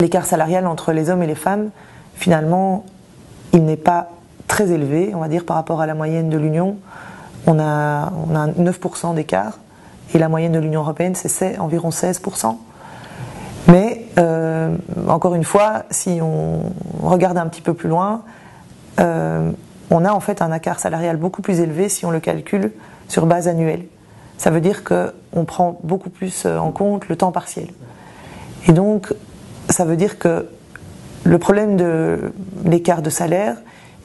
L'écart salarial entre les hommes et les femmes, finalement, il n'est pas très élevé, on va dire, par rapport à la moyenne de l'Union. On a 9% d'écart, et la moyenne de l'Union européenne, c'est environ 16%. Mais, encore une fois, si on regarde un petit peu plus loin, on a en fait un écart salarial beaucoup plus élevé si on le calcule sur base annuelle. Ça veut dire qu'on prend beaucoup plus en compte le temps partiel. Et donc, ça veut dire que le problème de l'écart de salaire,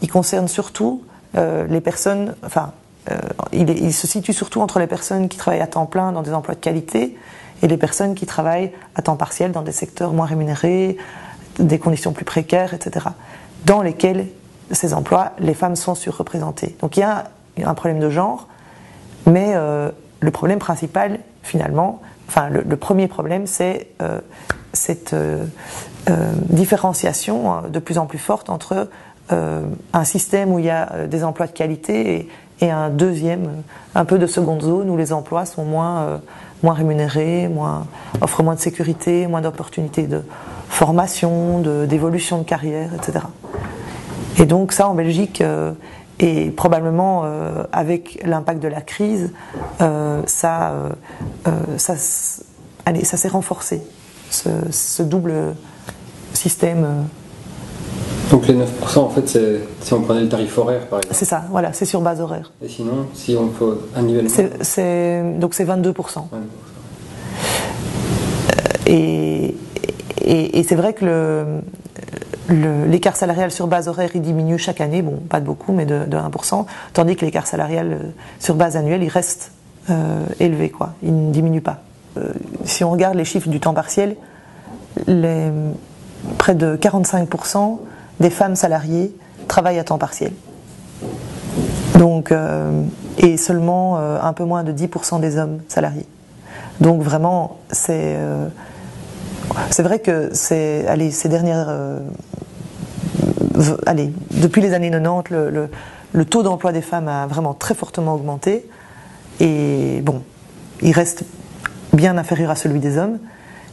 il concerne surtout les personnes, il se situe surtout entre les personnes qui travaillent à temps plein dans des emplois de qualité et les personnes qui travaillent à temps partiel dans des secteurs moins rémunérés, des conditions plus précaires, etc., dans lesquels ces emplois, les femmes sont surreprésentées. Donc il y a un problème de genre, mais le problème principal, finalement, le premier problème, c'est cette différenciation de plus en plus forte entre un système où il y a des emplois de qualité et un deuxième, un peu de seconde zone, où les emplois sont moins rémunérés, offrent moins de sécurité, moins d'opportunités de formation, d'évolution de carrière, etc. Et donc ça, en Belgique, et probablement avec l'impact de la crise, ça s'est renforcé, ce double système. Donc les 9%, en fait, c'est si on prenait le tarif horaire, par exemple. C'est ça, voilà, c'est sur base horaire. Et sinon, si on fait un nivellement, donc c'est 22%. Et c'est vrai que l'écart salarial sur base horaire, il diminue chaque année, bon, pas de beaucoup, mais de 1%, tandis que l'écart salarial sur base annuelle, il reste élevé, quoi. Il ne diminue pas. Si on regarde les chiffres du temps partiel, près de 45% des femmes salariées travaillent à temps partiel. Donc, et seulement un peu moins de 10% des hommes salariés. Donc vraiment, c'est vrai que ces dernières... depuis les années 90, le taux d'emploi des femmes a vraiment très fortement augmenté. Et bon, il reste bien inférieur à celui des hommes,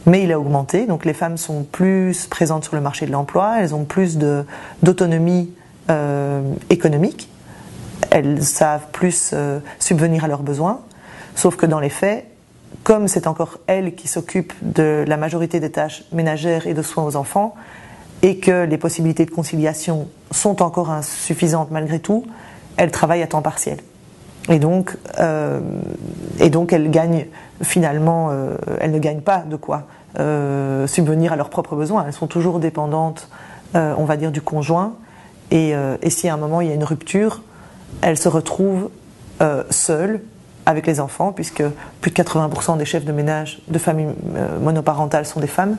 mais il a augmenté. Donc les femmes sont plus présentes sur le marché de l'emploi, elles ont plus d'autonomie économique, elles savent plus subvenir à leurs besoins, sauf que dans les faits, comme c'est encore elles qui s'occupent de la majorité des tâches ménagères et de soins aux enfants, et que les possibilités de conciliation sont encore insuffisantes malgré tout, elles travaillent à temps partiel. Et donc elles gagnent finalement, elles ne gagnent pas de quoi subvenir à leurs propres besoins. Elles sont toujours dépendantes, on va dire, du conjoint. Et si à un moment il y a une rupture, elles se retrouvent seules avec les enfants, puisque plus de 80% des chefs de ménage de familles monoparentales sont des femmes.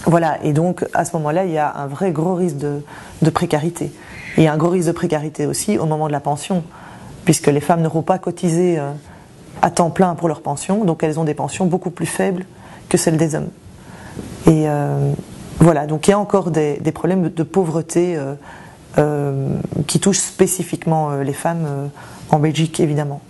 Voilà, et donc à ce moment-là, il y a un vrai gros risque de précarité. Et il y a un gros risque de précarité aussi au moment de la pension, puisque les femmes n'auront pas cotisé à temps plein pour leur pension, donc elles ont des pensions beaucoup plus faibles que celles des hommes. Et voilà, donc il y a encore des problèmes de pauvreté qui touchent spécifiquement les femmes en Belgique, évidemment.